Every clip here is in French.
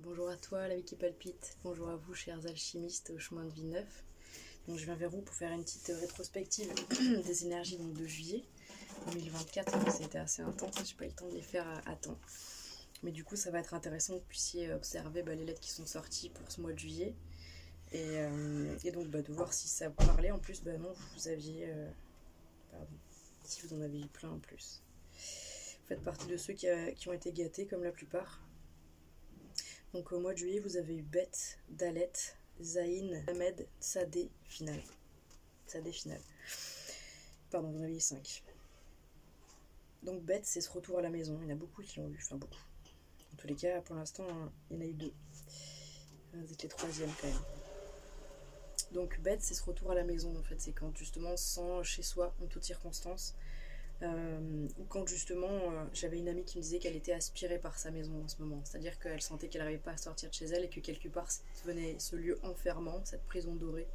Bonjour à toi, la vie qui palpite. Bonjour à vous, chers alchimistes au chemin de vie neuf. Donc, je viens vers vous pour faire une petite rétrospective des énergies donc, de juillet 2024. C'était assez intense, j'ai pas eu le temps de les faire à temps. Mais du coup, ça va être intéressant que vous puissiez observer les lettres qui sont sorties pour ce mois de juillet. Et donc, de voir si ça vous parlait. En plus, non, vous aviez... pardon, si vous en avez eu plein en plus. Vous faites partie de ceux qui ont été gâtés, comme la plupart. Donc au mois de juillet, vous avez eu Beth, Dalet, Zayn, Ahmed, Sadé, Final. Sadé, Final. Pardon, vous en avez eu 5. Donc Beth, c'est ce retour à la maison. Il y en a beaucoup qui l'ont eu, enfin beaucoup. En tous les cas, pour l'instant, il y en a eu 2. Vous êtes les 3e quand même. Donc Beth, c'est ce retour à la maison en fait. C'est quand justement on se sent chez soi en toutes circonstances. Ou quand justement j'avais une amie qui me disait qu'elle était aspirée par sa maison en ce moment, c'est-à-dire qu'elle sentait qu'elle n'arrivait pas à sortir de chez elle et que quelque part venait ce lieu enfermant, cette prison dorée.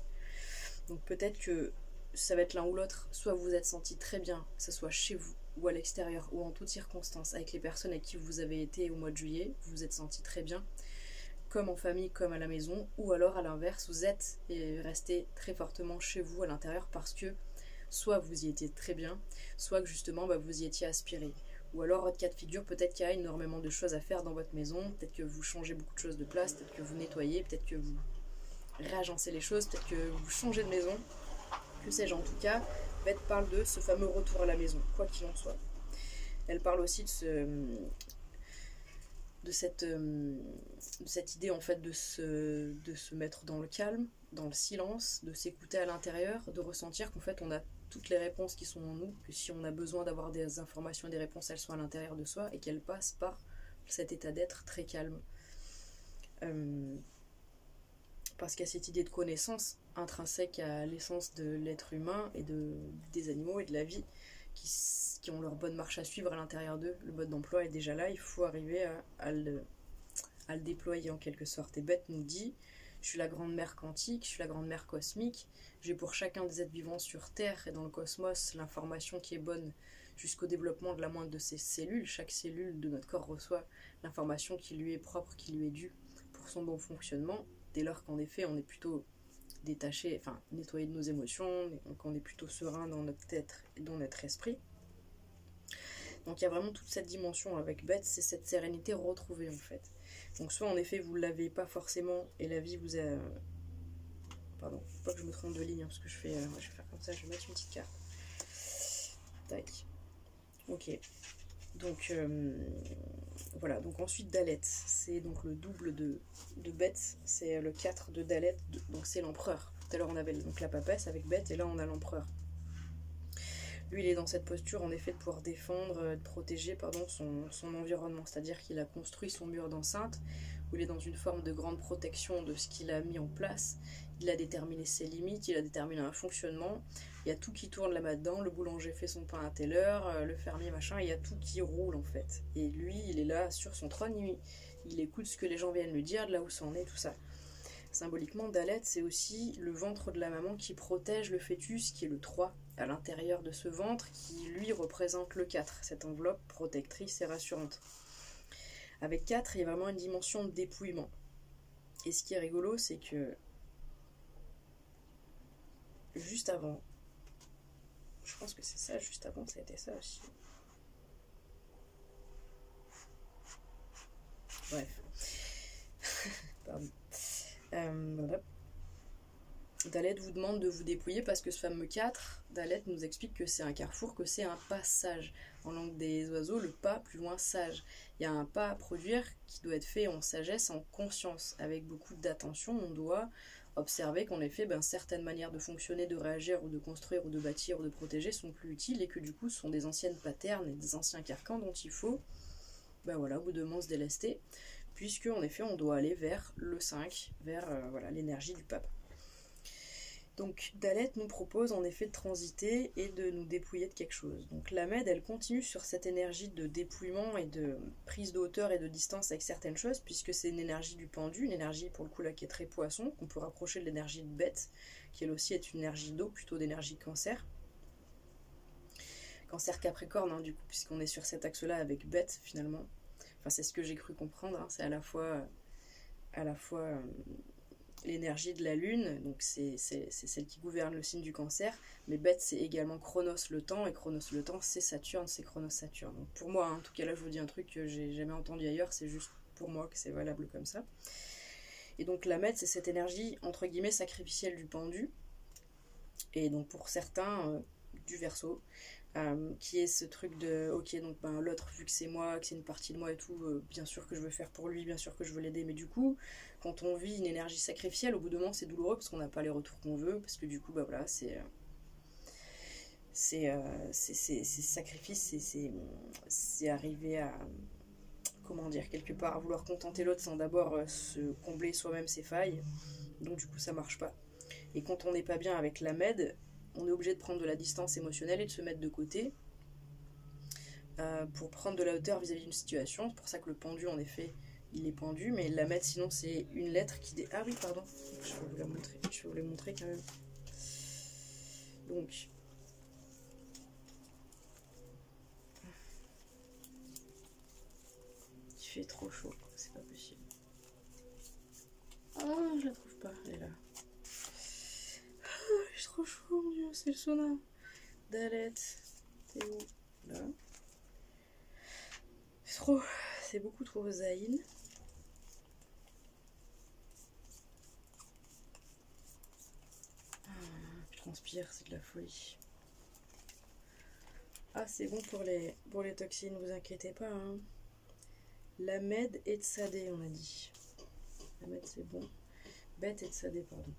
Donc peut-être que ça va être l'un ou l'autre, soit vous vous êtes senti très bien, que ce soit chez vous ou à l'extérieur ou en toutes circonstances avec les personnes avec qui vous avez été au mois de juillet, vous vous êtes senti très bien, comme en famille, comme à la maison, ou alors à l'inverse, vous êtes resté très fortement chez vous à l'intérieur parce que soit vous y étiez très bien, soit que justement vous y étiez aspiré. Ou alors, votre cas de figure, peut-être qu'il y a énormément de choses à faire dans votre maison, peut-être que vous changez beaucoup de choses de place, peut-être que vous nettoyez, peut-être que vous réagencez les choses, peut-être que vous changez de maison, que sais-je. En tout cas, Beth parle de ce fameux retour à la maison, quoi qu'il en soit. Elle parle aussi de cette idée en fait de se mettre dans le calme, dans le silence, de s'écouter à l'intérieur, de ressentir qu'en fait on a toutes les réponses qui sont en nous, que si on a besoin d'avoir des informations et des réponses, elles sont à l'intérieur de soi et qu'elles passent par cet état d'être très calme. Parce qu'il y a cette idée de connaissance intrinsèque à l'essence de l'être humain et des animaux et de la vie qui ont leur bonne marche à suivre à l'intérieur d'eux. Le mode d'emploi est déjà là, il faut arriver à le déployer en quelque sorte. Et Beth nous dit: je suis la grande mère quantique, je suis la grande mère cosmique, j'ai pour chacun des êtres vivants sur Terre et dans le cosmos l'information qui est bonne jusqu'au développement de la moindre de ses cellules. Chaque cellule de notre corps reçoit l'information qui lui est propre, qui lui est due pour son bon fonctionnement, dès lors qu'en effet on est plutôt détaché, enfin nettoyé de nos émotions, qu'on est plutôt serein dans notre être et dans notre esprit. Donc il y a vraiment toute cette dimension avec Beth, c'est cette sérénité retrouvée en fait. Donc soit en effet vous ne l'avez pas forcément et la vie vous a... Pardon, faut pas que je me trompe de ligne, parce que je vais faire comme ça, je vais mettre une petite carte. Tac. Ok. Donc voilà, donc ensuite Dalet, c'est donc le double de Beth, c'est le 4 de Dalet, donc c'est l'empereur. Tout à l'heure on avait donc la papesse avec Beth et là on a l'empereur. Lui, il est dans cette posture, en effet, de pouvoir défendre, de protéger son environnement. C'est-à-dire qu'il a construit son mur d'enceinte, où il est dans une forme de grande protection de ce qu'il a mis en place. Il a déterminé ses limites, il a déterminé un fonctionnement. Il y a tout qui tourne là-dedans. Le boulanger fait son pain à telle heure, le fermier, machin. Il y a tout qui roule, en fait. Et lui, il est là, sur son trône. Il écoute ce que les gens viennent lui dire, de là où ça en est, tout ça. Symboliquement, Dalet, c'est aussi le ventre de la maman qui protège le fœtus, qui est le 3 à l'intérieur de ce ventre, qui lui représente le 4, cette enveloppe protectrice et rassurante. Avec 4, il y a vraiment une dimension de dépouillement. Et ce qui est rigolo, c'est que juste avant, je pense que c'est ça, juste avant, ça a été ça aussi. Bref. Pardon. Voilà. Dalet vous demande de vous dépouiller parce que ce fameux 4, Dalet nous explique que c'est un carrefour, que c'est un passage. En langue des oiseaux, le pas, plus loin, sage. Il y a un pas à produire qui doit être fait en sagesse, en conscience, avec beaucoup d'attention. On doit observer qu'en effet, certaines manières de fonctionner, de réagir, ou de construire, ou de bâtir, ou de protéger sont plus utiles et que du coup, ce sont des anciennes patterns et des anciens carcans dont il faut, au bout d'un moment, se délester, puisque en effet, on doit aller vers le 5, vers l'énergie du pape. Donc Dalet nous propose en effet de transiter et de nous dépouiller de quelque chose. Donc la Med, elle continue sur cette énergie de dépouillement et de prise de hauteur et de distance avec certaines choses, puisque c'est une énergie du pendu, une énergie pour le coup là qui est très poisson, qu'on peut rapprocher de l'énergie de Bête, qui elle aussi est une énergie d'eau, plutôt d'énergie cancer. Cancer Capricorne, du coup, puisqu'on est sur cet axe-là avec Bête finalement. Enfin c'est ce que j'ai cru comprendre, c'est à la fois à la fois l'énergie de la lune, donc c'est celle qui gouverne le signe du cancer, mais Bête c'est également Chronos le temps, et Chronos le temps c'est Saturne, c'est Chronos Saturne. Donc pour moi, en tout cas là je vous dis un truc que j'ai jamais entendu ailleurs, c'est juste pour moi que c'est valable comme ça. Et donc la Mède c'est cette énergie entre guillemets sacrificielle du pendu, et donc pour certains du Verseau, qui est ce truc de ok, donc ben l'autre, vu que c'est moi, que c'est une partie de moi et tout, bien sûr que je veux faire pour lui, bien sûr que je veux l'aider, mais du coup quand on vit une énergie sacrificielle, au bout de moment c'est douloureux parce qu'on n'a pas les retours qu'on veut, parce que du coup bah voilà, c'est sacrifice, c'est arriver à, comment dire, quelque part à vouloir contenter l'autre sans d'abord se combler soi-même ses failles, donc du coup ça marche pas. Et quand on n'est pas bien avec la Mède, on est obligé de prendre de la distance émotionnelle et de se mettre de côté pour prendre de la hauteur vis-à-vis d'une situation. C'est pour ça que le pendu, en effet, il est pendu, mais la Mède, sinon, c'est une lettre qui... Ah oui, pardon, je vais vous la montrer, je vais vous les montrer quand même. Donc... Il fait trop chaud, c'est pas possible. Ah, je la trouve pas, elle est là. Ah, il est trop chaud, mon dieu, c'est le sauna. Dalet, t'es où? Là. C'est beaucoup trop Zayn. Ah, je transpire, c'est de la folie. Ah, c'est bon pour les toxines, vous inquiétez pas. Hein. La Mède et Tsadé, on a dit. La Mède, c'est bon. Bête et Tsadé, pardon.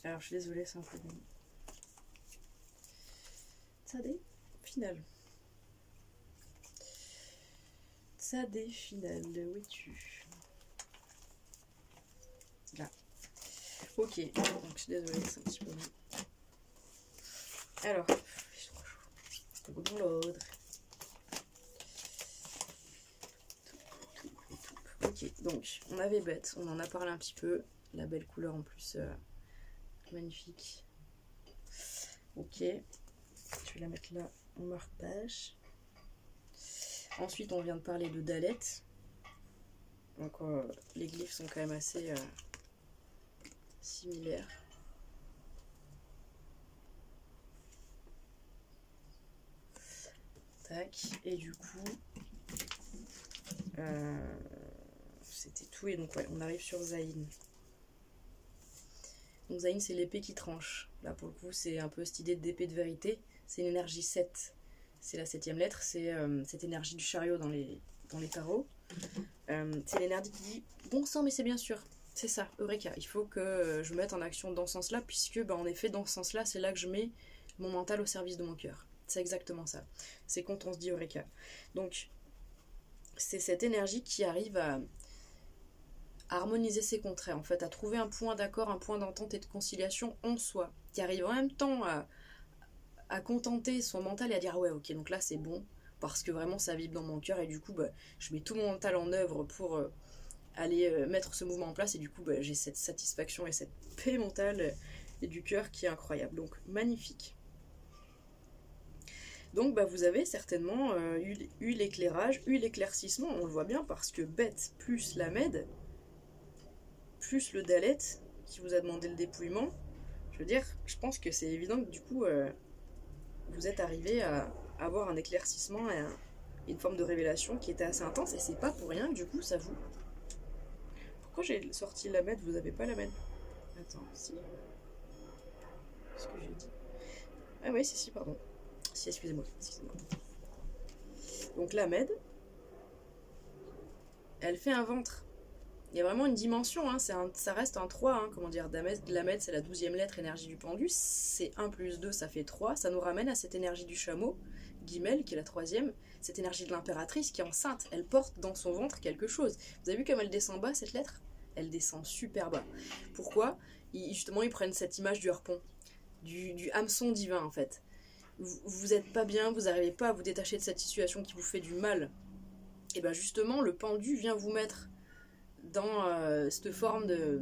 Alors, je suis désolée, c'est un peu long. Tsadé, final. Tsadé, final. Où es-tu? Là. Ok, donc je suis désolée, c'est un petit peu long. Alors, c'est trop chaud. Dans l'ordre. Ok, donc on avait Bête, on en a parlé un petit peu. La belle couleur en plus, magnifique. Ok, je vais la mettre là en marque-page. Ensuite, on vient de parler de Dalet. Donc, les glyphes sont quand même assez similaires. Tac, et du coup, c'était tout. Et donc, ouais, on arrive sur Zayn. Donc, Zayn, c'est l'épée qui tranche. Là, pour le coup, c'est un peu cette idée d'épée de vérité. C'est une énergie 7. C'est la 7e lettre. C'est cette énergie du chariot dans les tarots. C'est l'énergie qui dit bon sang, mais c'est bien sûr. C'est ça, Eureka. Il faut que je me mette en action dans ce sens-là, puisque, bah, en effet, dans ce sens-là, c'est là que je mets mon mental au service de mon cœur. C'est exactement ça. C'est quand on se dit Eureka. Donc, c'est cette énergie qui arrive à harmoniser ses contraires, en fait, à trouver un point d'accord, un point d'entente et de conciliation en soi, qui arrive en même temps à contenter son mental et à dire ah ouais, ok, donc là c'est bon, parce que vraiment ça vibre dans mon cœur, et du coup, bah, je mets tout mon mental en œuvre pour aller mettre ce mouvement en place, et du coup, bah, j'ai cette satisfaction et cette paix mentale et du cœur qui est incroyable. Donc, magnifique. Donc bah, vous avez certainement eu l'éclairage, eu l'éclaircissement, on le voit bien, parce que Bête plus la Mède, plus le Dalet, qui vous a demandé le dépouillement, je veux dire, je pense que c'est évident que du coup, vous êtes arrivé à avoir un éclaircissement et une forme de révélation qui était assez intense, et c'est pas pour rien que du coup ça vous... Pourquoi j'ai sorti la Mède, vous avez pas la Mède? Attends, si... Ce que j'ai dit... Ah oui, si, pardon. Si, excusez-moi. Donc la Mède, elle fait un ventre. Il y a vraiment une dimension, hein, ça reste un 3, hein, comment dire, la Mède c'est la 12e lettre, énergie du pendu, c'est 1 plus 2, ça fait 3, ça nous ramène à cette énergie du chameau, Guimel, qui est la 3e, cette énergie de l'impératrice qui est enceinte, elle porte dans son ventre quelque chose. Vous avez vu comme elle descend bas, cette lettre? Elle descend super bas. Pourquoi? Justement, ils prennent cette image du harpon, du hameçon divin, en fait. Vous êtes pas bien, vous n'arrivez pas à vous détacher de cette situation qui vous fait du mal. Et bien justement, le pendu vient vous mettre dans cette forme de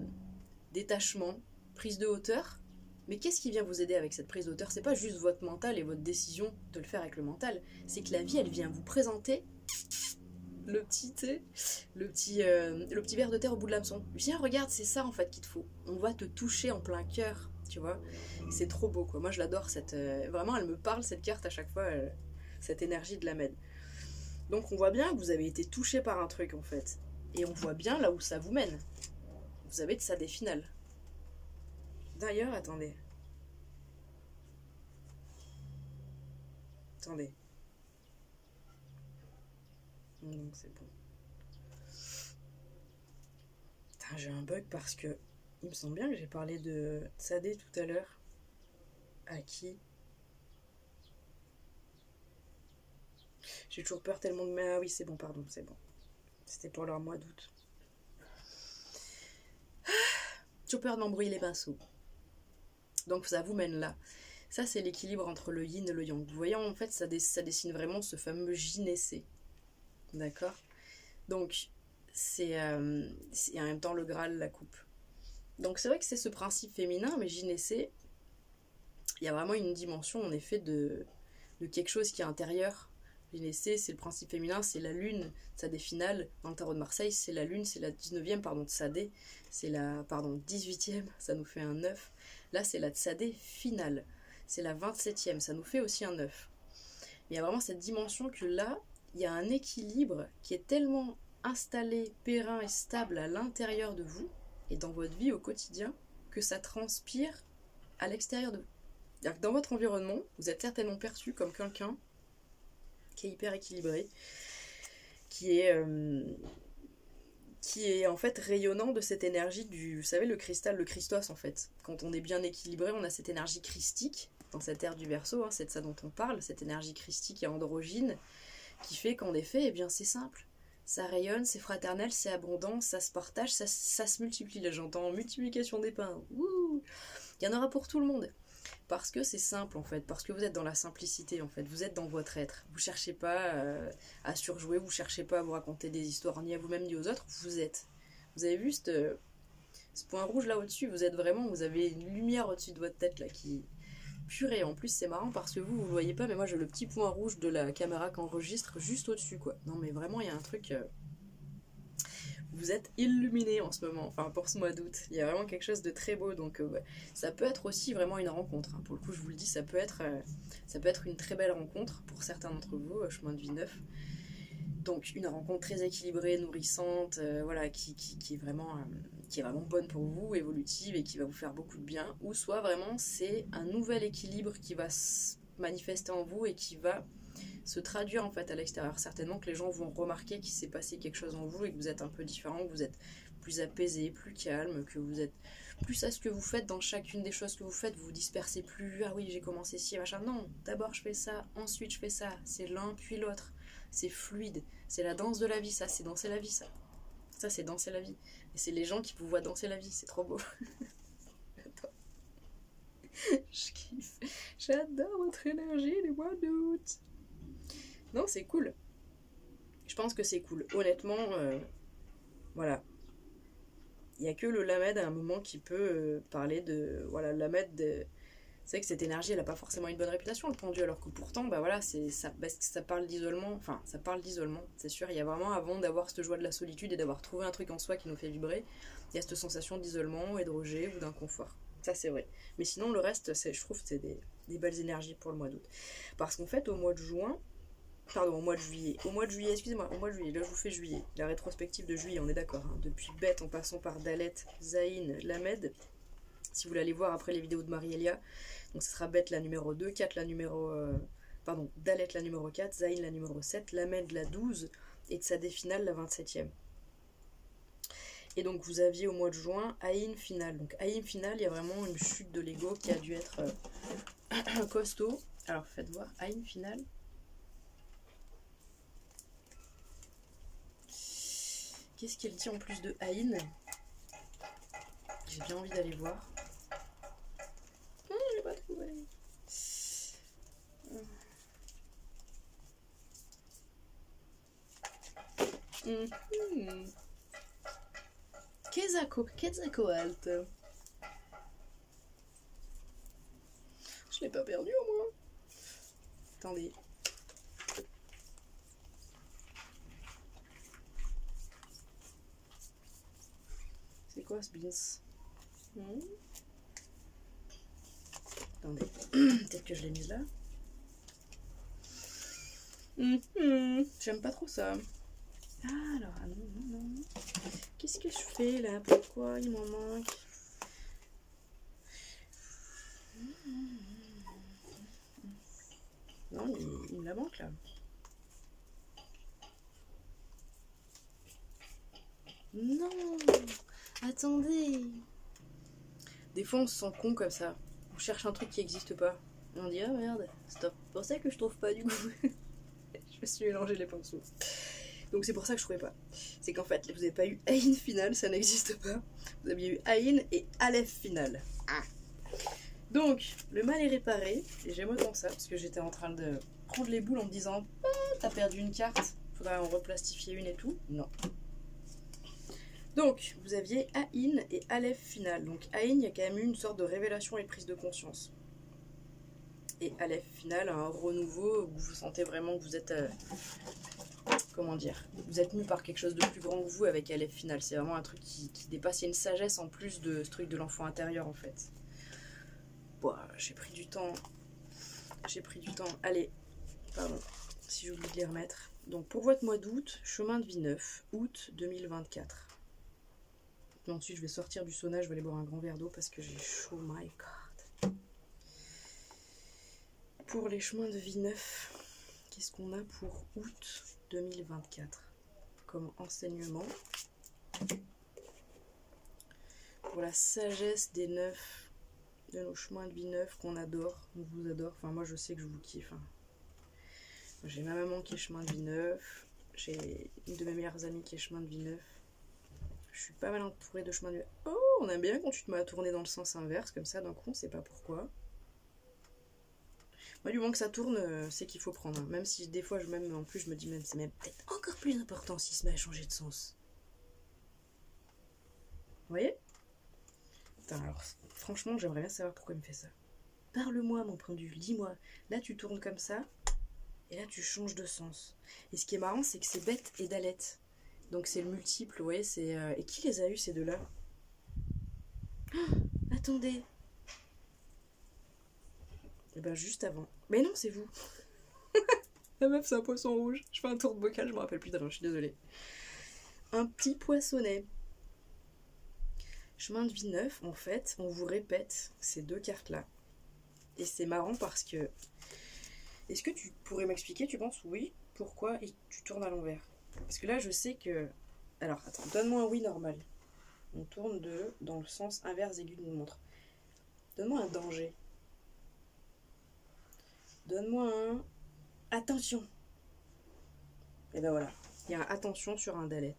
détachement, prise de hauteur, Mais qu'est-ce qui vient vous aider avec cette prise d'auteur? C'est pas juste votre mental et votre décision de le faire avec le mental, c'est que la vie, elle vient vous présenter le petit thé, le petit verre de terre au bout de l'hameçon. Viens, regarde, c'est ça en fait qu'il te faut. On va te toucher en plein cœur, tu vois. C'est trop beau, quoi. Moi, je l'adore, vraiment, elle me parle, cette carte, à chaque fois, cette énergie de la Med. Donc, on voit bien que vous avez été touché par un truc, en fait. Et on voit bien là où ça vous mène. Vous avez de ça des finales. D'ailleurs, attendez. Attendez. Non, c'est bon. Putain, j'ai un bug parce que il me semble bien que j'ai parlé de Tsadé tout à l'heure. À qui? J'ai toujours peur tellement de... Mais ah oui, c'est bon, pardon, c'est bon. C'était pour leur mois d'août. Toujours peur de m'embrouiller les pinceaux. Donc ça vous mène là. Ça, c'est l'équilibre entre le yin et le yang. Vous voyez, en fait, ça dessine vraiment ce fameux gynécée. D'accord? Donc, c'est en même temps le Graal, la coupe. Donc c'est vrai que c'est ce principe féminin, mais gynécée, il y a vraiment une dimension, en effet, de quelque chose qui est intérieur. Gynécée, c'est le principe féminin, c'est la lune, Tsadé finale. Dans le tarot de Marseille, c'est la lune, c'est la 19e, pardon, Tsadé. C'est la, 18e, ça nous fait un 9. Là, c'est la Tsadé finale. C'est la 27e, ça nous fait aussi un 9. Mais il y a vraiment cette dimension que là, il y a un équilibre qui est tellement installé, périn et stable à l'intérieur de vous et dans votre vie au quotidien que ça transpire à l'extérieur de vous. C'est-à-dire que dans votre environnement, vous êtes certainement perçu comme quelqu'un qui est hyper équilibré, qui est en fait rayonnant de cette énergie du, vous savez, le cristal, le Christos en fait. Quand on est bien équilibré, on a cette énergie christique dans cette ère du Verseau, hein, c'est de ça dont on parle, cette énergie christique et androgyne qui fait qu'en effet, eh bien c'est simple. Ça rayonne, c'est fraternel, c'est abondant, ça se partage, ça se multiplie. Là j'entends multiplication des pains. Ouh, il y en aura pour tout le monde. Parce que c'est simple en fait, parce que vous êtes dans la simplicité en fait, vous êtes dans votre être. Vous cherchez pas à surjouer, vous cherchez pas à vous raconter des histoires ni à vous-même ni aux autres, vous êtes. Vous avez vu ce point rouge là au-dessus, vous êtes vraiment, vous avez une lumière au-dessus de votre tête là qui... Purée, en plus c'est marrant parce que vous le voyez pas, mais moi j'ai le petit point rouge de la caméra qui enregistre juste au-dessus quoi. Non mais vraiment il y a un truc... Vous êtes illuminé en ce moment, enfin pour ce mois d'août. Il y a vraiment quelque chose de très beau, donc ouais. Ça peut être aussi vraiment une rencontre. Hein. Pour le coup, je vous le dis, ça peut être une très belle rencontre pour certains d'entre vous, chemin de vie neuf. Donc une rencontre très équilibrée, nourrissante, voilà, qui est vraiment bonne pour vous, évolutive et qui va vous faire beaucoup de bien. Ou soit vraiment c'est un nouvel équilibre qui va se manifester en vous et qui va se traduire en fait à l'extérieur. Certainement que les gens vont remarquer qu'il s'est passé quelque chose en vous et que vous êtes un peu différent, que vous êtes plus apaisé, plus calme, que vous êtes plus à ce que vous faites dans chacune des choses que vous faites, vous vous dispersez plus, ah oui j'ai commencé ci, machin, non, d'abord je fais ça, ensuite je fais ça, c'est l'un puis l'autre, c'est fluide, c'est la danse de la vie, ça, c'est danser la vie, ça c'est danser la vie, et c'est les gens qui vous voient danser la vie, c'est trop beau. Je kiffe, j'adore votre énergie les mois d'août. Non, c'est cool. Je pense que c'est cool. Honnêtement, voilà. Il n'y a que le Lamed à un moment qui peut parler de... Voilà, le Lamed, c'est vrai que cette énergie, elle n'a pas forcément une bonne réputation, le pendu, alors que pourtant, bah voilà, ça parle d'isolement. Enfin, ça parle d'isolement, c'est sûr. Il y a vraiment, avant d'avoir cette joie de la solitude et d'avoir trouvé un truc en soi qui nous fait vibrer, il y a cette sensation d'isolement et de rejet ou d'inconfort. Ça, c'est vrai. Mais sinon, le reste, je trouve que c'est des belles énergies pour le mois d'août. Parce qu'en fait, au mois de juin... Pardon, au mois de juillet. Au mois de juillet, excusez-moi, au mois de juillet. Là, je vous fais juillet. La rétrospective de juillet, on est d'accord. Hein. Depuis Beth, en passant par Dalet, Zayn, Lamed. Si vous voulez aller voir après les vidéos de Marie-Elia. Donc, ce sera Beth la numéro 2, 4 la numéro... Pardon, Dalet la numéro 4, Zayn la numéro 7, Lamed la 12 et Tsadé finale la 27e. Et donc, vous aviez au mois de juin Aïn finale. Donc, Aïn finale, il y a vraiment une chute de l'ego qui a dû être costaud. Alors, faites voir Aïn finale. Qu'est-ce qu'elle dit en plus de Aïn? J'ai bien envie d'aller voir. Je vais pas trouver. Kezako alt. perdu au moins. Attendez. C'est quoi ce beans? Attendez. Peut-être que je l'ai mise là. J'aime pas trop ça. Ah, alors, ah non. Qu'est-ce que je fais là? Pourquoi il m'en manque? Non, il me la manque là. Non! Attendez! Des fois on se sent con comme ça. On cherche un truc qui n'existe pas. Et on dit ah merde, c'est pour ça que je trouve pas du coup. Je me suis mélangé les pinceaux. Donc c'est pour ça que je trouvais pas. C'est qu'en fait vous n'avez pas eu Aïn final, ça n'existe pas. Vous aviez eu Aïn et Aleph final. Ah. Donc le mal est réparé. Et j'aime autant ça parce que j'étais en train de prendre les boules en me disant ah, t'as perdu une carte, faudra en replastifier une et tout. Non. Donc, vous aviez Aïn et Aleph final. Donc, Aïn, il y a quand même eu une sorte de révélation et de prise de conscience. Et Aleph final, un renouveau où vous sentez vraiment que vous êtes... comment dire? Vous êtes mu par quelque chose de plus grand que vous avec Aleph final. C'est vraiment un truc qui dépasse. Il y a une sagesse en plus de ce truc de l'enfant intérieur, en fait. Bon, j'ai pris du temps. Allez, pardon, si j'oublie de les remettre. Donc, pour votre mois d'août, chemin de vie 9, août 2024. Et ensuite, je vais sortir du sauna, je vais aller boire un grand verre d'eau parce que j'ai chaud, my god. Pour les chemins de vie 9, qu'est-ce qu'on a pour août 2024 comme enseignement? Pour la sagesse des 9, de nos chemins de vie 9 qu'on adore, on vous adore. Enfin, moi, je sais que je vous kiffe. Hein. J'ai ma maman qui est chemin de vie 9, j'ai une de mes meilleures amies qui est chemin de vie 9. Je suis pas mal entourée de chemins de vie. Oh, on aime bien quand tu te mets à tourner dans le sens inverse, comme ça, d'un coup, on sait pas pourquoi. Moi, du moment que ça tourne, c'est qu'il faut prendre. Hein. Même si des fois, en plus, je me dis même c'est même peut-être encore plus important s'il se met à changer de sens. Vous voyez? Putain, alors, franchement, j'aimerais bien savoir pourquoi il me fait ça. Parle-moi, mon pendule, dis-moi. Là, tu tournes comme ça, et là, tu changes de sens. Et ce qui est marrant, c'est que c'est bête et d'alette. Donc c'est le multiple, vous voyez, c'est... Et qui les a eu ces deux-là? Oh, attendez. Et ben juste avant. Mais non, c'est vous. La meuf, c'est un poisson rouge. Je fais un tour de bocal, je me rappelle plus d'avant, je suis désolée. Un petit poissonnet. Chemin de vie 9, en fait, on vous répète ces deux cartes-là. Et c'est marrant parce que... Est-ce que tu pourrais m'expliquer, tu penses, oui, pourquoi tu tournes à l'envers? Parce que là, je sais que... Alors, attends, donne-moi un oui normal. On tourne dans le sens inverse aigu d'une montre. Donne-moi un danger. Donne-moi un... Attention. Et ben voilà. Il y a un attention sur un dalet.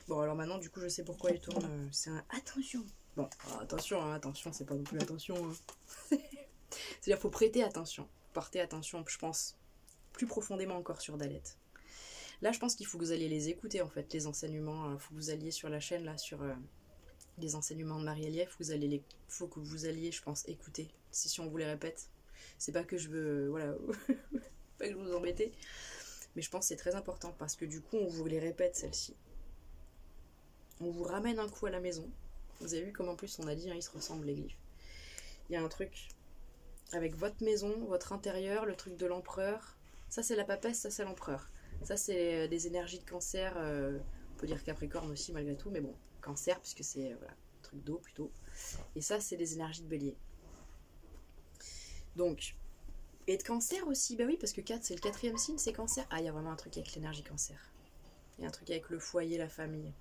Bon, alors maintenant, du coup, je sais pourquoi il tourne. C'est un attention. Bon, attention, hein, attention, c'est pas non plus attention. Hein. C'est-à-dire, faut prêter attention. Porter attention, je pense, plus profondément encore sur dalet. Là, je pense qu'il faut que vous alliez les écouter, en fait, les enseignements. Il faut que vous alliez sur la chaîne, là, sur les enseignements de Marie-Eliève. Faut que vous alliez, je pense, écouter. Si on vous les répète. C'est pas que je veux... Voilà. Pas que je vous embêter. Mais je pense que c'est très important. Parce que du coup, on vous les répète, celles-ci. On vous ramène un coup à la maison. Vous avez vu comme en plus, on a dit, hein, ils se ressemblent, les glyphes. Il y a un truc avec votre maison, votre intérieur, le truc de l'empereur. Ça, c'est la papesse, ça, c'est l'empereur. Ça, c'est des énergies de cancer. On peut dire Capricorne aussi, malgré tout. Mais bon, cancer, puisque c'est voilà, un truc d'eau plutôt. Et ça, c'est des énergies de bélier. Donc, et de cancer aussi. Bah oui, parce que 4, c'est le 4e signe, c'est cancer. Ah, il y a vraiment un truc avec l'énergie cancer. Il y a un truc avec le foyer, la famille.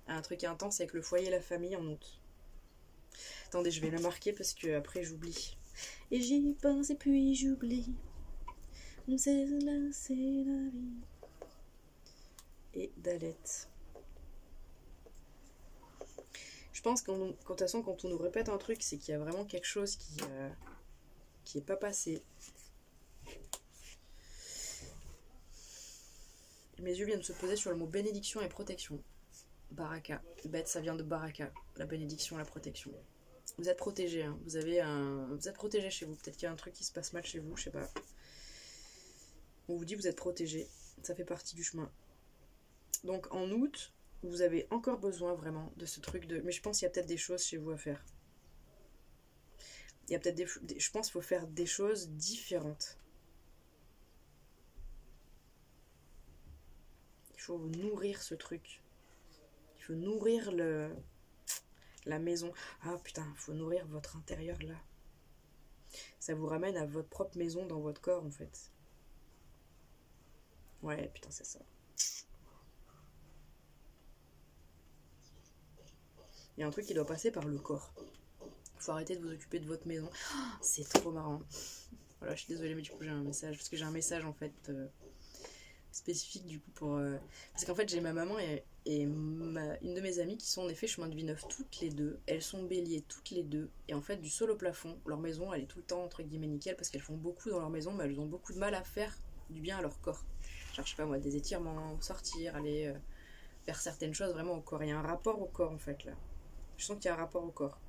Un truc intense avec le foyer et la famille en août. Attendez, je vais le marquer parce que après j'oublie. Et j'y pense et puis j'oublie. C'est la vie. Et Dalette. Je pense que de toute façon, quand on nous répète un truc, c'est qu'il y a vraiment quelque chose qui est pas passé. Mes yeux viennent de se poser sur le mot bénédiction et protection. Baraka. Bête, ça vient de Baraka. La bénédiction, la protection. Vous êtes protégé, hein. Vous êtes protégé chez vous. Peut-être qu'il y a un truc qui se passe mal chez vous, je sais pas. On vous dit vous êtes protégé. Ça fait partie du chemin. Donc en août, vous avez encore besoin vraiment de ce truc de... Mais je pense qu'il y a peut-être des choses chez vous à faire. Il y a peut-être je pense qu'il faut faire des choses différentes. Il faut nourrir ce truc. Il faut nourrir la maison. Ah putain, il faut nourrir votre intérieur là. Ça vous ramène à votre propre maison dans votre corps en fait. Ouais, putain, c'est ça. Il y a un truc qui doit passer par le corps. Il faut arrêter de vous occuper de votre maison. Oh, c'est trop marrant. Voilà, je suis désolée, mais du coup j'ai un message. Parce que j'ai un message en fait spécifique du coup pour... Parce qu'en fait j'ai ma maman et une de mes amies qui sont en effet chemin de vie neuf toutes les deux. Elles sont béliers toutes les deux. Et en fait du sol au plafond, leur maison elle est tout le temps entre guillemets nickel parce qu'elles font beaucoup dans leur maison mais elles ont beaucoup de mal à faire du bien à leur corps. Genre je sais pas moi, des étirements, sortir, aller faire certaines choses vraiment au corps. Il y a un rapport au corps en fait là. Je sens qu'il y a un rapport au corps.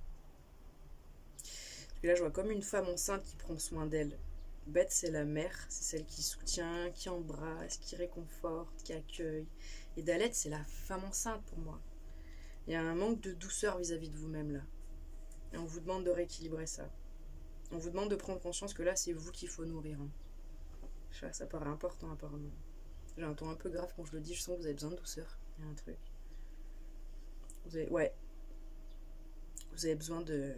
Parce que là je vois comme une femme enceinte qui prend soin d'elle. Bête, c'est la mère, c'est celle qui soutient, qui embrasse, qui réconforte, qui accueille. Et Dalet, c'est la femme enceinte pour moi. Il y a un manque de douceur vis-à-vis de vous-même là. Et on vous demande de rééquilibrer ça. On vous demande de prendre conscience que là, c'est vous qu'il faut nourrir. Hein. Ça paraît important apparemment. J'ai un ton un peu grave quand je le dis, je sens que vous avez besoin de douceur. Il y a un truc. Ouais. Vous avez besoin de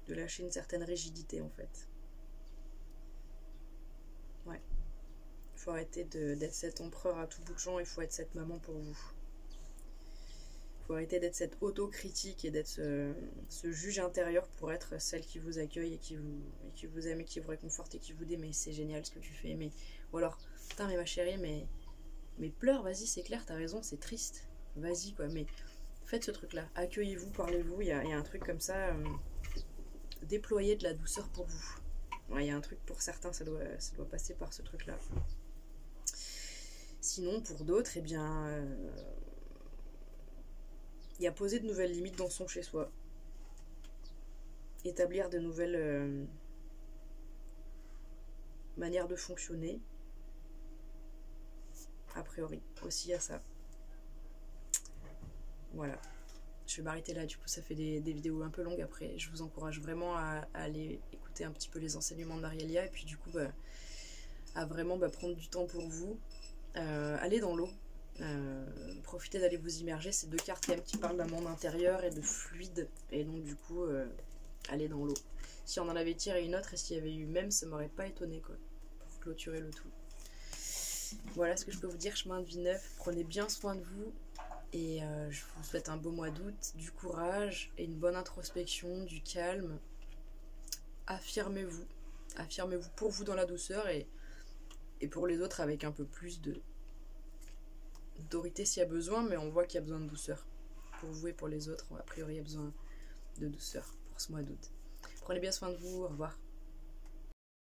lâcher une certaine rigidité en fait. Ouais. Il faut arrêter d'être cet empereur à tout bout de champ, il faut être cette maman pour vous. Il faut arrêter d'être cette autocritique et d'être ce juge intérieur pour être celle qui vous accueille et qui vous aime et qui vous réconforte et qui vous dit mais c'est génial ce que tu fais. Mais... Ou alors, putain mais ma chérie, mais pleure, vas-y, c'est clair, t'as raison, c'est triste. Vas-y quoi, mais faites ce truc là. Accueillez-vous, parlez-vous, il y a un truc comme ça. Déployer de la douceur pour vous. Ouais, il y a un truc pour certains, ça doit passer par ce truc là. Sinon pour d'autres, eh bien il y a poser de nouvelles limites dans son chez soi, établir de nouvelles manières de fonctionner, a priori aussi à ça. Voilà, je vais m'arrêter là, du coup ça fait des vidéos un peu longues. Après je vous encourage vraiment à aller écouter un petit peu les enseignements de Marielia et puis du coup à vraiment prendre du temps pour vous, aller dans l'eau, profitez d'aller vous immerger. C'est 2 cartes quand même qui parlent d'un monde intérieur et de fluide, et donc du coup aller dans l'eau. Si on en avait tiré une autre et s'il y avait eu même, ça m'aurait pas étonné quoi, pour clôturer le tout. Voilà ce que je peux vous dire, chemin de vie neuf, prenez bien soin de vous. Et je vous souhaite un beau mois d'août, du courage et une bonne introspection, du calme. Affirmez-vous. Affirmez-vous pour vous dans la douceur et pour les autres avec un peu plus d'autorité s'il y a besoin, mais on voit qu'il y a besoin de douceur. Pour vous et pour les autres, a priori il y a besoin de douceur pour ce mois d'août. Prenez bien soin de vous, au revoir.